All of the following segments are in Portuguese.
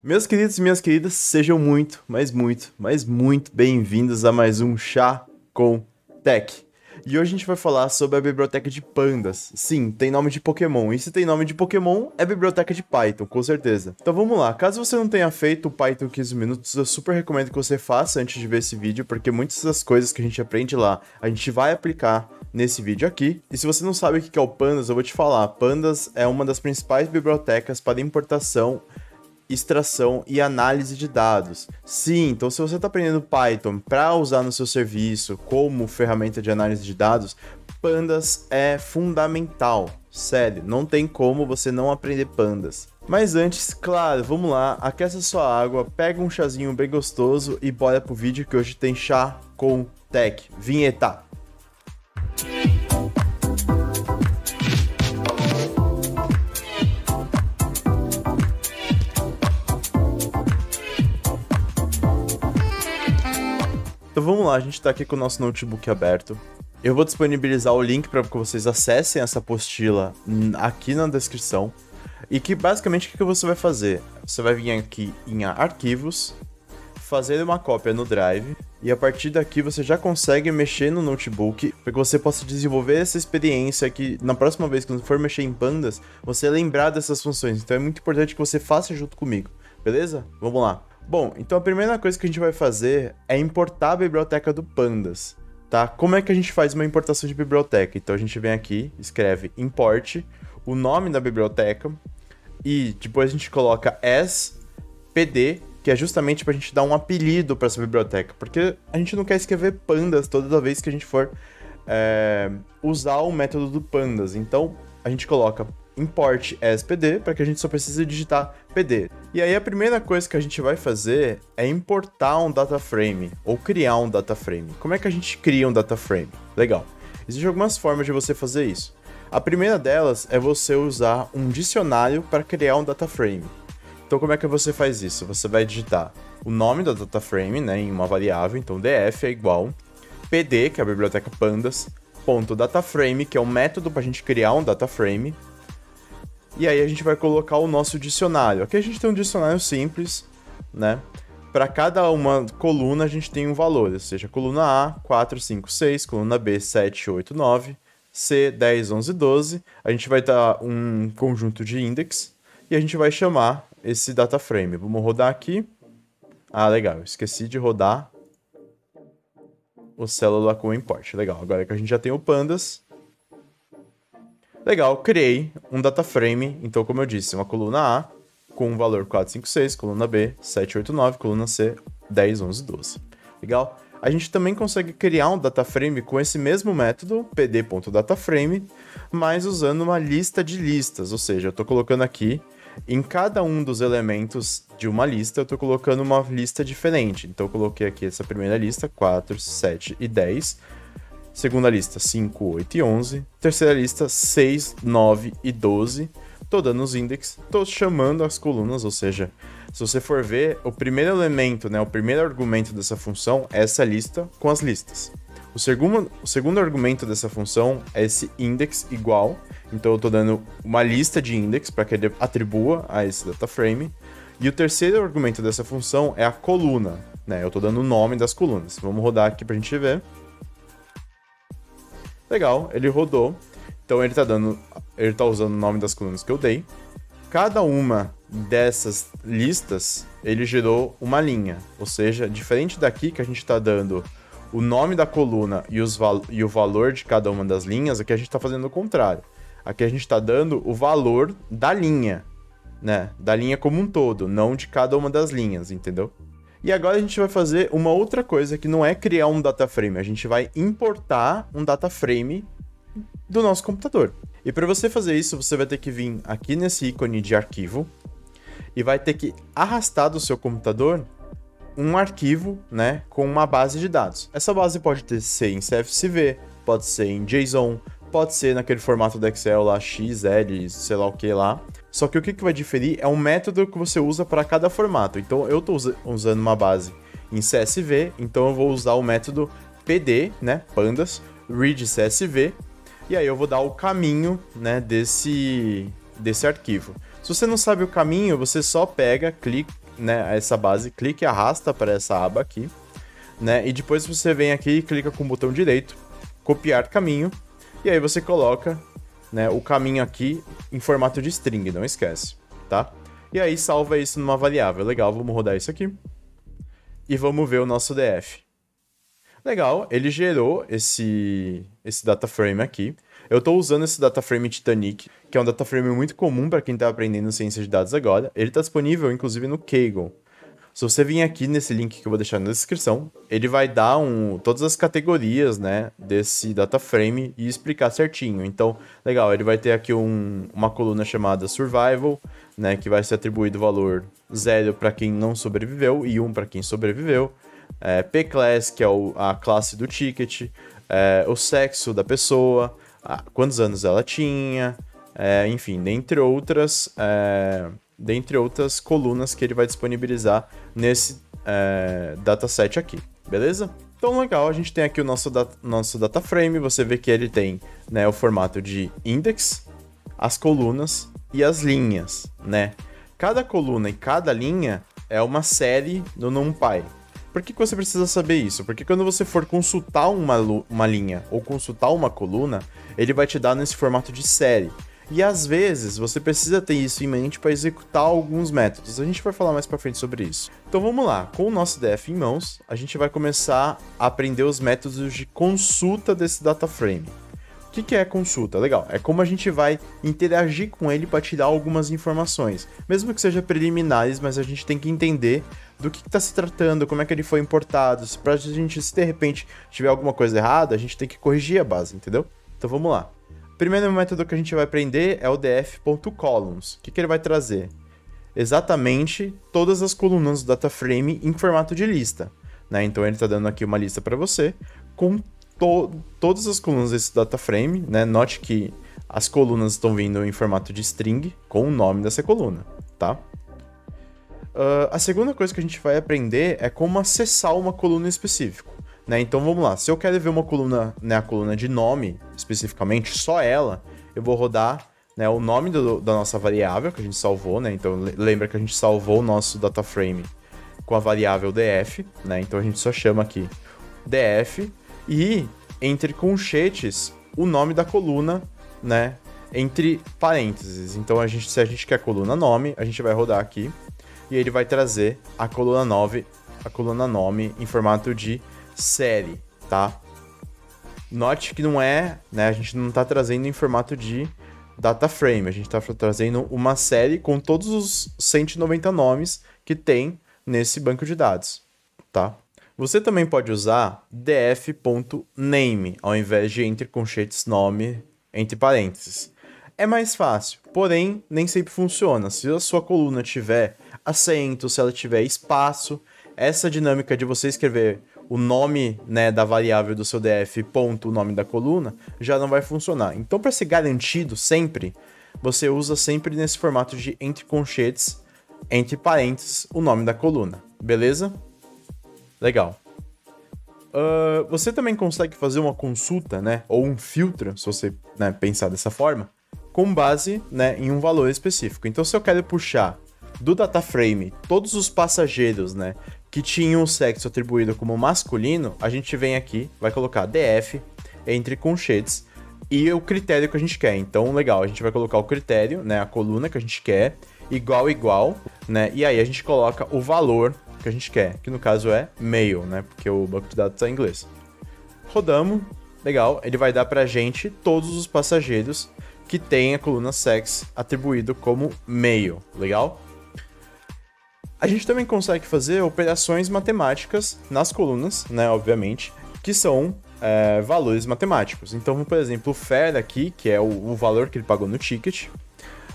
Meus queridos e minhas queridas, sejam muito, mas muito bem-vindos a mais um Chá com Tech. E hoje a gente vai falar sobre a biblioteca de pandas. Sim, tem nome de Pokémon. E se tem nome de Pokémon, é biblioteca de Python, com certeza. Então vamos lá. Caso você não tenha feito o Python 15 minutos, eu super recomendo que você faça antes de ver esse vídeo, porque muitas das coisas que a gente aprende lá, a gente vai aplicar nesse vídeo aqui. E se você não sabe o que é o Pandas, eu vou te falar. Pandas é uma das principais bibliotecas para importação, extração e análise de dados. Sim, então se você está aprendendo Python para usar no seu serviço como ferramenta de análise de dados, Pandas é fundamental. Sério, não tem como você não aprender Pandas. Mas antes, claro, vamos lá, aqueça sua água, pega um chazinho bem gostoso e bora pro vídeo que hoje tem chá com tech. Vinheta! Então vamos lá, a gente está aqui com o nosso notebook aberto. Eu vou disponibilizar o link para que vocês acessem essa apostila aqui na descrição. E que basicamente o que você vai fazer? Você vai vir aqui em arquivos, fazer uma cópia no Drive, e a partir daqui você já consegue mexer no notebook para que você possa desenvolver essa experiência que na próxima vez que você for mexer em Pandas, você lembrar dessas funções. Então é muito importante que você faça junto comigo, beleza? Vamos lá. Bom, então a primeira coisa que a gente vai fazer é importar a biblioteca do Pandas, tá? Como é que a gente faz uma importação de biblioteca? Então a gente vem aqui, escreve import, o nome da biblioteca, e depois a gente coloca as pd, que é justamente para a gente dar um apelido para essa biblioteca, porque a gente não quer escrever Pandas toda vez que a gente for usar o método do Pandas. Então a gente coloca import as pd para que a gente só precise digitar pd. E aí a primeira coisa que a gente vai fazer é importar um data frame ou criar um data frame. Como é que a gente cria um data frame? Legal. Existem algumas formas de você fazer isso. A primeira delas é você usar um dicionário para criar um data frame. Então como é que você faz isso? Você vai digitar o nome da data frame, né, em uma variável, então df é igual pd, que é a biblioteca pandas, ponto dataframe, que é o método para a gente criar um data frame. E aí a gente vai colocar o nosso dicionário. Aqui a gente tem um dicionário simples, né? Para cada uma coluna a gente tem um valor, ou seja, coluna A, 4, 5, 6, coluna B, 7, 8, 9, C, 10, 11, 12. A gente vai dar um conjunto de index e a gente vai chamar esse data frame. Vamos rodar aqui. Ah, legal, esqueci de rodar o célula com import. Legal, agora que a gente já tem o pandas. Legal, criei um data frame, então como eu disse, uma coluna A com o valor 4, 5, 6, coluna B, 7, 8, 9, coluna C, 10, 11, 12. Legal? A gente também consegue criar um data frame com esse mesmo método, pd.dataframe, mas usando uma lista de listas, ou seja, eu estou colocando aqui, em cada um dos elementos de uma lista, eu estou colocando uma lista diferente. Então eu coloquei aqui essa primeira lista, 4, 7 e 10, segunda lista, 5, 8 e 11. Terceira lista, 6, 9 e 12. Tô dando os index, tô chamando as colunas, ou seja, se você for ver, o primeiro elemento, né, o primeiro argumento dessa função é essa lista com as listas. O segundo argumento dessa função é esse index igual, então eu tô dando uma lista de index para que ele atribua a esse data frame. E o terceiro argumento dessa função é a coluna, né, eu tô dando o nome das colunas. Vamos rodar aqui pra gente ver. Legal, ele rodou. Então ele tá usando o nome das colunas que eu dei. Cada uma dessas listas, ele gerou uma linha. Ou seja, diferente daqui que a gente está dando o nome da coluna e o valor de cada uma das linhas, aqui a gente está fazendo o contrário. Aqui a gente está dando o valor da linha, né? Da linha como um todo, não de cada uma das linhas, entendeu? E agora a gente vai fazer uma outra coisa que não é criar um data frame, a gente vai importar um data frame do nosso computador. E para você fazer isso, você vai ter que vir aqui nesse ícone de arquivo e vai ter que arrastar do seu computador um arquivo, né, com uma base de dados. Essa base pode ser em CSV, pode ser em JSON, pode ser naquele formato do Excel lá, XL, sei lá o que lá. Só que o que vai diferir é o método que você usa para cada formato. Então eu estou usando uma base em CSV, então eu vou usar o método pd, né, pandas, read CSV, e aí eu vou dar o caminho, né, desse arquivo. Se você não sabe o caminho, você só pega, clica, né, essa base, clique e arrasta para essa aba aqui, né, e depois você vem aqui e clica com o botão direito, copiar caminho, e aí você coloca, né, o caminho aqui em formato de string, não esquece, tá? E aí salva isso numa variável. Legal, vamos rodar isso aqui. E vamos ver o nosso DF. Legal, ele gerou esse data frame aqui. Eu estou usando esse data frame Titanic, que é um data frame muito comum para quem está aprendendo ciência de dados agora. Ele está disponível, inclusive, no Kaggle. Se você vir aqui nesse link que eu vou deixar na descrição, ele vai dar todas as categorias, né, desse data frame e explicar certinho. Então, legal, ele vai ter aqui uma coluna chamada Survival, né, que vai ser atribuído o valor 0 para quem não sobreviveu e 1 para quem sobreviveu. P-Class, que é a classe do ticket, o sexo da pessoa, quantos anos ela tinha, enfim, dentre outras colunas que ele vai disponibilizar nesse dataset aqui, beleza? Então, legal, a gente tem aqui o nosso data frame, você vê que ele tem, né, o formato de index, as colunas e as linhas, né? Cada coluna e cada linha é uma série no NumPy. Por que você precisa saber isso? Porque quando você for consultar uma linha ou consultar uma coluna, ele vai te dar nesse formato de série. E às vezes você precisa ter isso em mente para executar alguns métodos. A gente vai falar mais para frente sobre isso. Então vamos lá, com o nosso DF em mãos, a gente vai começar a aprender os métodos de consulta desse data frame. O que é consulta? Legal, é como a gente vai interagir com ele para tirar algumas informações. Mesmo que sejam preliminares, mas a gente tem que entender do que está se tratando, como é que ele foi importado. Para a gente, se de repente tiver alguma coisa errada, a gente tem que corrigir a base, entendeu? Então vamos lá. O primeiro método que a gente vai aprender é o df.columns. O que ele vai trazer? Exatamente todas as colunas do data frame em formato de lista, né? Então ele está dando aqui uma lista para você com todas as colunas desse data frame, né? Note que as colunas estão vindo em formato de string com o nome dessa coluna, tá? A segunda coisa que a gente vai aprender é como acessar uma coluna específica, né? Então vamos lá, se eu quero ver uma coluna, né, a coluna de nome especificamente, só ela, eu vou rodar, né, o nome da nossa variável que a gente salvou, né? Então lembra que a gente salvou o nosso data frame com a variável df, né? Então a gente só chama aqui df e entre colchetes o nome da coluna, né, entre parênteses. Então se a gente quer a coluna nome, a gente vai rodar aqui e ele vai trazer a coluna nome em formato de série, tá? Note que não é, né, a gente não está trazendo em formato de data frame, a gente está trazendo uma série com todos os 190 nomes que tem nesse banco de dados, tá? Você também pode usar df.name ao invés de entre colchetes nome entre parênteses. É mais fácil, porém nem sempre funciona. Se a sua coluna tiver acento, se ela tiver espaço, essa dinâmica de você escrever o nome, né, da variável do seu df, ponto, o nome da coluna, já não vai funcionar. Então, para ser garantido sempre, você usa sempre nesse formato de entre colchetes, entre parênteses, o nome da coluna. Beleza? Legal. Você também consegue fazer uma consulta, né, ou um filtro, se você, né, pensar dessa forma, com base, né, em um valor específico. Então, se eu quero puxar do data frame todos os passageiros, né, que tinham o sexo atribuído como masculino, a gente vem aqui, vai colocar df entre colchetes e o critério que a gente quer. Então, legal, a gente vai colocar o critério, né, a coluna que a gente quer, igual, né, e aí a gente coloca o valor que a gente quer, que no caso é male, né, porque o banco de dados está em inglês. Rodamos, legal, ele vai dar pra gente todos os passageiros que tem a coluna sex atribuído como male, legal? A gente também consegue fazer operações matemáticas nas colunas, né, obviamente, que são valores matemáticos. Então, por exemplo, o fare aqui, que é o valor que ele pagou no ticket,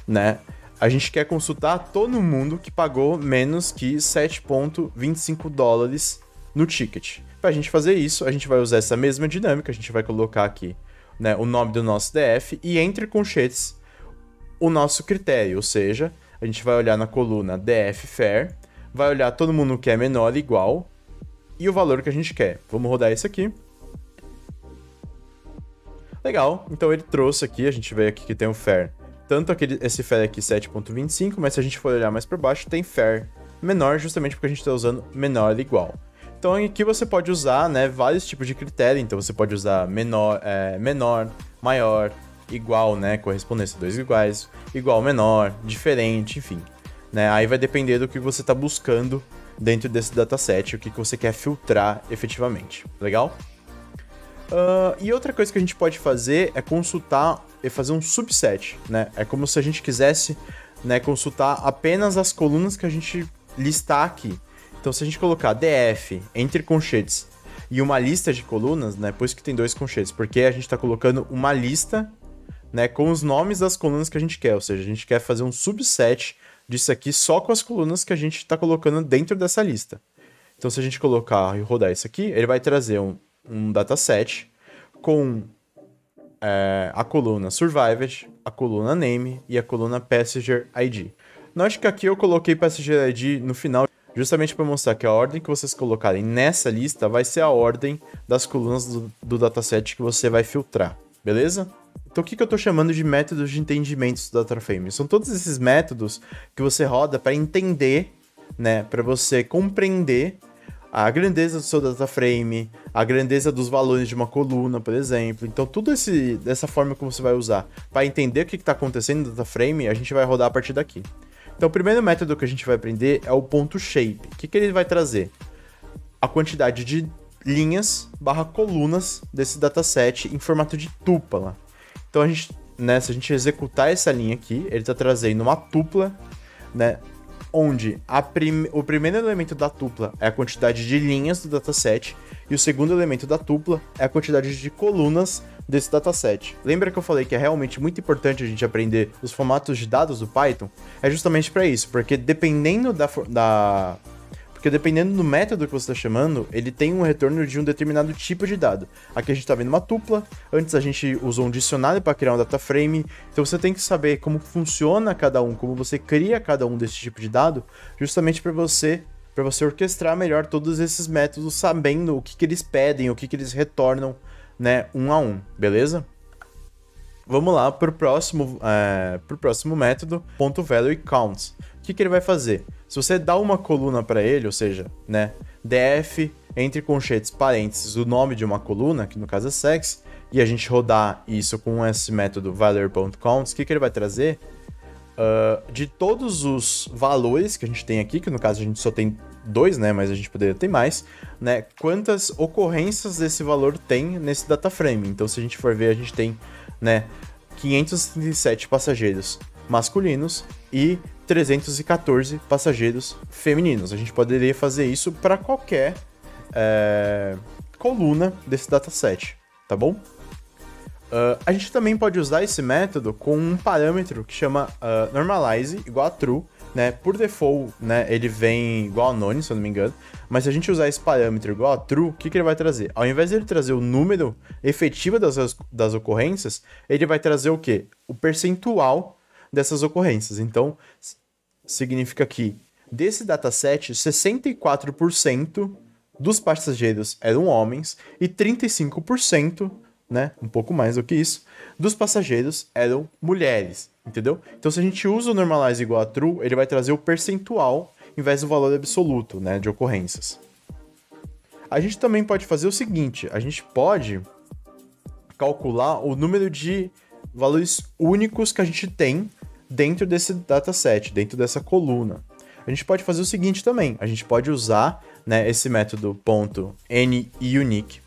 né, a gente quer consultar todo mundo que pagou menos que $7,25 no ticket. Para a gente fazer isso, a gente vai usar essa mesma dinâmica, a gente vai colocar aqui, né, o nome do nosso DF e entre colchetes o nosso critério, ou seja, a gente vai olhar na coluna df fare, vai olhar todo mundo que é menor ou igual e o valor que a gente quer. Vamos rodar isso aqui. Legal, então ele trouxe aqui, a gente vê aqui que tem o fare. Tanto esse fare aqui 7,25, mas se a gente for olhar mais para baixo, tem fare menor justamente porque a gente está usando menor igual. Então aqui você pode usar, né, vários tipos de critério, então você pode usar menor, maior, igual, né, correspondência 2 iguais, igual, menor, diferente, enfim. Né, aí vai depender do que você está buscando dentro desse dataset, o que você quer filtrar efetivamente, legal? E outra coisa que a gente pode fazer é consultar e fazer um subset, né? É como se a gente quisesse, né, consultar apenas as colunas que a gente listar aqui. Então, se a gente colocar df entre colchetes e uma lista de colunas, né, por isso que tem dois colchetes, porque a gente está colocando uma lista, né, com os nomes das colunas que a gente quer, ou seja, a gente quer fazer um subset disso aqui só com as colunas que a gente está colocando dentro dessa lista. Então, se a gente colocar e rodar isso aqui, ele vai trazer um dataset com a coluna Survived, a coluna Name e a coluna Passenger ID. Note que aqui eu coloquei Passenger ID no final, justamente para mostrar que a ordem que vocês colocarem nessa lista vai ser a ordem das colunas do dataset que você vai filtrar, beleza? Então o que eu estou chamando de métodos de entendimento do DataFrame? São todos esses métodos que você roda para entender, né, para você compreender a grandeza do seu DataFrame, a grandeza dos valores de uma coluna, por exemplo. Então, tudo dessa forma que você vai usar para entender o que está acontecendo no DataFrame, a gente vai rodar a partir daqui. Então, o primeiro método que a gente vai aprender é o ponto shape. O que ele vai trazer? A quantidade de linhas / colunas desse dataset em formato de tupla. Então, se a gente executar essa linha aqui, ele está trazendo uma tupla, né, onde o primeiro elemento da tupla é a quantidade de linhas do dataset e o segundo elemento da tupla é a quantidade de colunas desse dataset. Lembra que eu falei que é realmente muito importante a gente aprender os formatos de dados do Python? É justamente para isso, porque dependendo dependendo do método que você está chamando, ele tem um retorno de um determinado tipo de dado. Aqui a gente está vendo uma tupla, antes a gente usou um dicionário para criar um DataFrame, então você tem que saber como funciona cada um, como você cria cada um desse tipo de dado, justamente para você orquestrar melhor todos esses métodos, sabendo o que eles pedem, o que eles retornam, né, um a um, beleza? Vamos lá para o próximo método, .ValueCounts. O que ele vai fazer? Se você dá uma coluna para ele, ou seja, né, df entre colchetes parênteses o nome de uma coluna, que no caso é sex, e a gente rodar isso com esse método value.counts, o que ele vai trazer? De todos os valores que a gente tem aqui, que no caso a gente só tem 2, né, mas a gente poderia ter mais, né, quantas ocorrências desse valor tem nesse DataFrame. Então, se a gente for ver, a gente tem, né, 537 passageiros masculinos e 314 passageiros femininos. A gente poderia fazer isso para qualquer coluna desse dataset, tá bom? A gente também pode usar esse método com um parâmetro que chama normalize igual a true, né? Por default, né, ele vem igual a none, se eu não me engano, mas se a gente usar esse parâmetro igual a true, o que ele vai trazer? Ao invés de ele trazer o número efetivo das ocorrências, ele vai trazer o quê? O percentual dessas ocorrências. Então, significa que desse dataset, 64% dos passageiros eram homens e 35%, né, um pouco mais do que isso, dos passageiros eram mulheres, entendeu? Então, se a gente usa o normalize igual a true, ele vai trazer o percentual em vez do valor absoluto, né, de ocorrências. A gente também pode fazer o seguinte, a gente pode calcular o número de valores únicos que a gente tem dentro desse dataset, dentro dessa coluna. A gente pode fazer o seguinte também, a gente pode usar, né, esse método .nUnique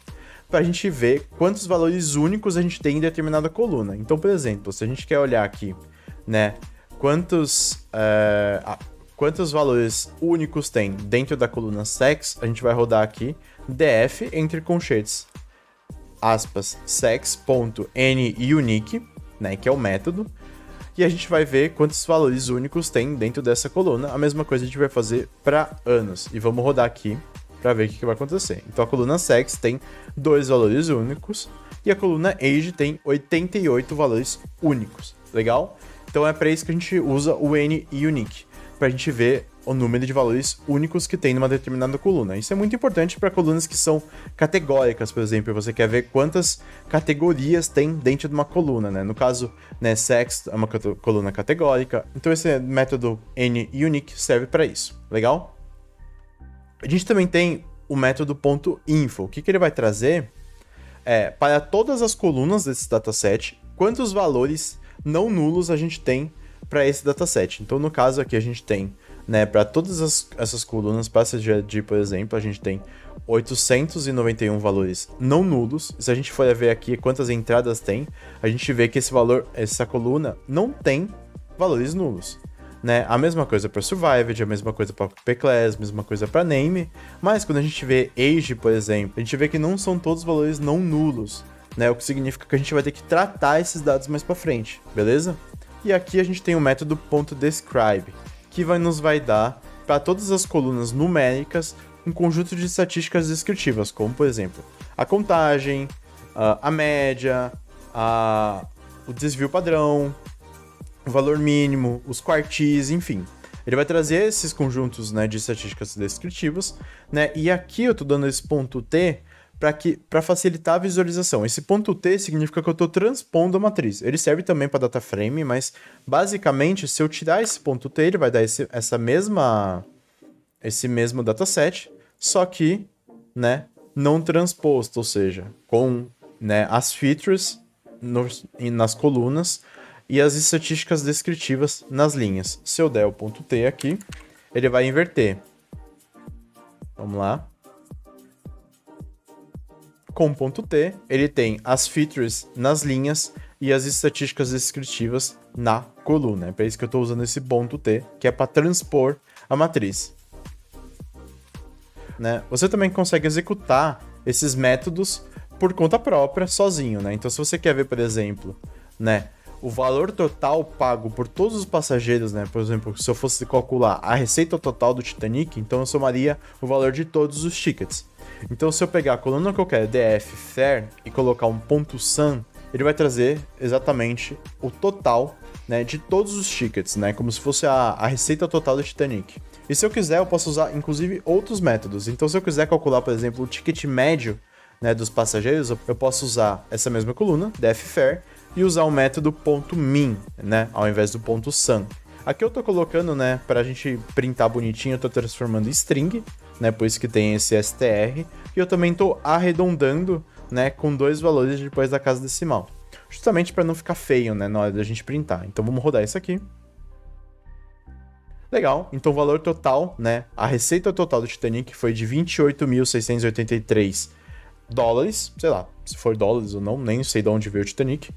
para a gente ver quantos valores únicos a gente tem em determinada coluna. Então, por exemplo, se a gente quer olhar aqui, né, quantos valores únicos tem dentro da coluna sex, a gente vai rodar aqui df entre colchetes, aspas, sex.nUnique, né, que é o método, e a gente vai ver quantos valores únicos tem dentro dessa coluna. A mesma coisa a gente vai fazer para anos. E vamos rodar aqui para ver o que vai acontecer. Então a coluna sex tem 2 valores únicos e a coluna age tem 88 valores únicos. Legal? Então é para isso que a gente usa o nUnique, para a gente ver o número de valores únicos que tem numa determinada coluna. Isso é muito importante para colunas que são categóricas, por exemplo. Você quer ver quantas categorias tem dentro de uma coluna, né? No caso, né, sex é uma coluna categórica. Então esse método nUnique serve para isso. Legal? A gente também tem o método .info. O que ele vai trazer é, para todas as colunas desse dataset, quantos valores não nulos a gente tem para esse dataset. Então, no caso aqui, a gente tem, né, para todas essas colunas, para essa GD, por exemplo, a gente tem 891 valores não nulos. Se a gente for ver aqui quantas entradas tem, a gente vê que esse valor, essa coluna, não tem valores nulos. Né? A mesma coisa para Survived, a mesma coisa para P-Class, a mesma coisa para Name, mas quando a gente vê Age, por exemplo, a gente vê que não são todos valores não nulos, né? O que significa que a gente vai ter que tratar esses dados mais para frente, beleza? E aqui a gente tem o método .describe, que nos vai dar para todas as colunas numéricas um conjunto de estatísticas descritivas, como por exemplo, a contagem, a média, o desvio padrão, o valor mínimo, os quartis, enfim. Ele vai trazer esses conjuntos, né, de estatísticas descritivas, né? E aqui eu estou dando esse ponto T para facilitar a visualização. Esse ponto T significa que eu estou transpondo a matriz. Ele serve também para data frame, mas basicamente, se eu tirar esse ponto T, ele vai dar esse mesmo dataset, só que, né, não transposto, ou seja, com, né, as features nas colunas e as estatísticas descritivas nas linhas. Se eu der o ponto T aqui, ele vai inverter. Vamos lá. Com o ponto T, ele tem as features nas linhas e as estatísticas descritivas na coluna. É para isso que eu estou usando esse ponto T, que é para transpor a matriz. Né? Você também consegue executar esses métodos por conta própria, sozinho. Né? Então, se você quer ver, por exemplo, né, o valor total pago por todos os passageiros, né? Por exemplo, se eu fosse calcular a receita total do Titanic, então eu somaria o valor de todos os tickets. Então, se eu pegar a coluna que eu quero, DF Fare, e colocar um ponto sum, ele vai trazer exatamente o total, né, de todos os tickets, né? Como se fosse a receita total do Titanic. E se eu quiser, eu posso usar, inclusive, outros métodos. Então, se eu quiser calcular, por exemplo, o ticket médio, né, dos passageiros, eu posso usar essa mesma coluna, DF Fare, e usar o método .min, né, ao invés do .sum. Aqui eu tô colocando, né, pra gente printar bonitinho, eu tô transformando em string, né, por isso que tem esse str, e eu também tô arredondando, né, com 2 valores depois da casa decimal. Justamente para não ficar feio, né, na hora da gente printar. Então vamos rodar isso aqui. Legal, então o valor total, né, a receita total do Titanic foi de 28.683 dólares, sei lá, se for dólares ou não, nem sei de onde veio o Titanic.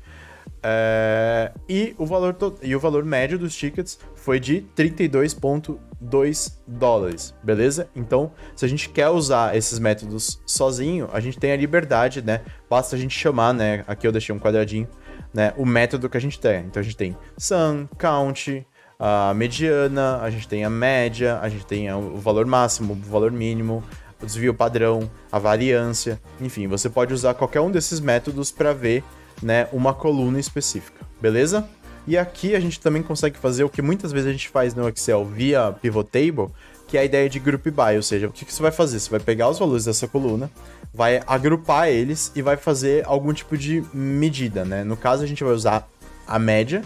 E o valor médio dos tickets foi de 32,2 dólares, beleza? Então, se a gente quer usar esses métodos sozinho, a gente tem a liberdade, né? Basta a gente chamar, né? Aqui eu deixei um quadradinho, né? O método que a gente tem. Então, a gente tem sum, count, a mediana, a gente tem a média, a gente tem o valor máximo, o valor mínimo, o desvio padrão, a variância, enfim, você pode usar qualquer um desses métodos para ver, né, uma coluna específica, beleza? E aqui a gente também consegue fazer o que muitas vezes a gente faz no Excel via pivot table, que é a ideia de group by, ou seja, o que você vai fazer? Você vai pegar os valores dessa coluna, vai agrupar eles e vai fazer algum tipo de medida, né? No caso a gente vai usar a média,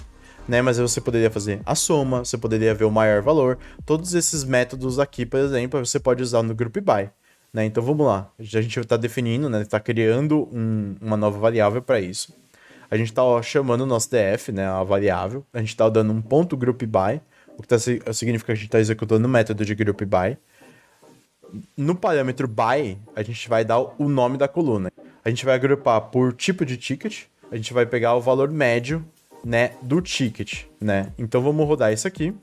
né? Mas aí você poderia fazer a soma, você poderia ver o maior valor, todos esses métodos aqui, por exemplo, você pode usar no group by. Né? Então vamos lá, a gente está definindo, né? Está criando uma nova variável para isso. A gente está chamando o nosso df, né? A variável. A gente está dando um ponto group by, o que significa que a gente está executando o método de group by. No parâmetro by, a gente vai dar o nome da coluna. A gente vai agrupar por tipo de ticket. A gente vai pegar o valor médio, né, do ticket, né? Então vamos rodar isso aqui.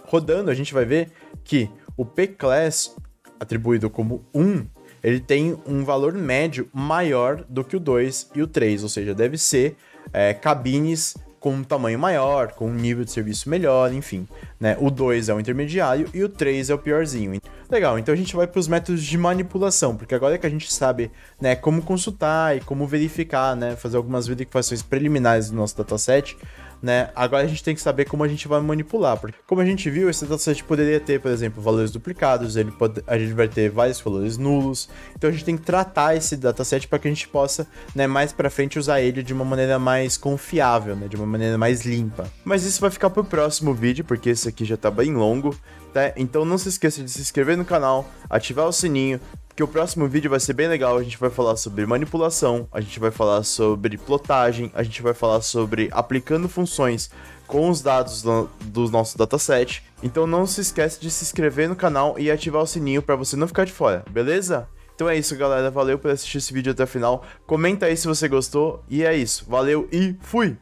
Rodando, a gente vai ver que o P-Class atribuído como 1, ele tem um valor médio maior do que o 2 e o 3, ou seja, deve ser cabines com um tamanho maior, com um nível de serviço melhor, enfim. Né? O 2 é o intermediário e o 3 é o piorzinho. Legal, então a gente vai para os métodos de manipulação, porque agora que a gente sabe, né, como consultar e como verificar, né, fazer algumas verificações preliminares do nosso dataset, né? Agora a gente tem que saber como a gente vai manipular, porque como a gente viu, esse dataset poderia ter, por exemplo, valores duplicados, a gente vai ter vários valores nulos, então a gente tem que tratar esse dataset para que a gente possa, né, mais para frente usar ele de uma maneira mais confiável, né, de uma maneira mais limpa. Mas isso vai ficar pro próximo vídeo, porque esse aqui já tá bem longo, tá? Então não se esqueça de se inscrever no canal, ativar o sininho, porque o próximo vídeo vai ser bem legal. A gente vai falar sobre manipulação, a gente vai falar sobre plotagem, a gente vai falar sobre aplicando funções com os dados do nosso dataset. Então não se esquece de se inscrever no canal e ativar o sininho para você não ficar de fora, beleza? Então é isso, galera. Valeu por assistir esse vídeo até o final. Comenta aí se você gostou. E é isso. Valeu e fui!